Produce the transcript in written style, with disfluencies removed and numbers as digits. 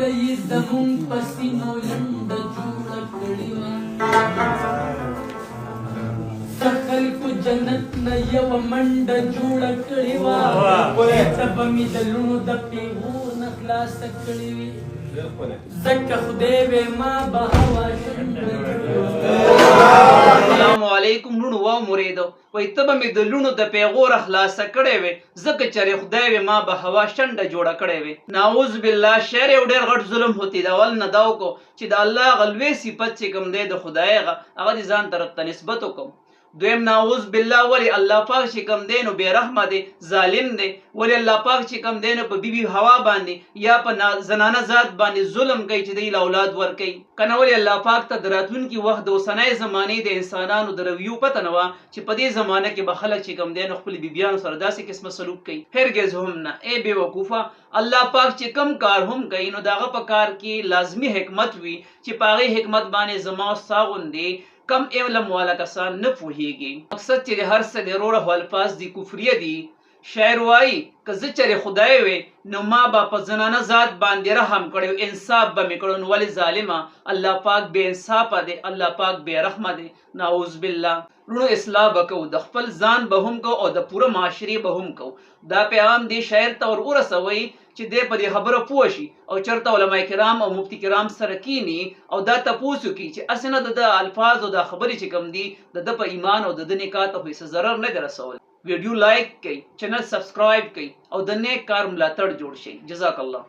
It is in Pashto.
مرغۍ زمونږ په سینو لنډه جوړه کړې وه د خلکو جنت نه یوه منډه جوړه کړې وه ته به مې د لوڼو د پیغور نه خلاصه کړې وي ځکه خدای وې ما به هوا شنډه السلام علیکم لونو و مریدو وای ته به مې د لونو د پیغوره خلاصه کړې وې ځکه چې خدای وې ما به هوا شنډه جوړه کړې وې نعوذ بالله شعر یو ډېر غټ ظلم هوتی دا اول نه دا وکړو چې د الله هغه لوی صفت چې کوم دی د خدای هغه دې ځان طرف ته نسبت وکړو دویم نعوذ بالله ولی الله پاک چې کوم دی نو بې رحمه دی ظالم دی ولی الله پاک چې کوم دی نو په بیبي هوا باندې یا په زنانه ذات باندې ظلم کوي چې دی له اولاد ورکوي که نه ولی الله پاک ته د راتلونکي وخت د اوسنۍ زمانې د انسانانو د رویو پته نه وه چې په دې زمانه کې به خلک چې کوم دی نو خپلې بیبیانو سره داسې قسمه سلوک کوي هرګز هم نه ای بې وقوفه الله پاک چې کم کار هم کوي نو د هغه په کار کې لازمي حکمت وي چې په هغې حکمت باندې زما او ستا غوندې کم علم والا کسان نه پوهیږي مقصد چې د هر څه د روړه الفاظ دي کفریه دي شاعر وایي که زه چرې خدای وې نو ما به په زنانه ذات باندې رحم کړی انصاف به مې کړی نو ولې ظالمه الله پاک بې انصافه دی الله پاک بې رحمه دی نعوذ بالله لونو اصلاح به کوو د خپل ځان به هم کوو او د پوره معاشرې به هم کوو دا پیغام دې شاعر ته ور ورسوئ چې دی په دې خبره پوه شي او چېرته علما کرام او مفتي کرام سره کینی او دا تپوس وکړي چې هسې نه د الفاظ او دا خبرې چې کوم دي د ده په ایمان او د ده نکاح ته خو هېڅ ضرر نه دی رسول ویډیو لایک کړئ چینل سبسکرایب کړئ او د نیک کار ملاتړ جوړ شئ جزاک الله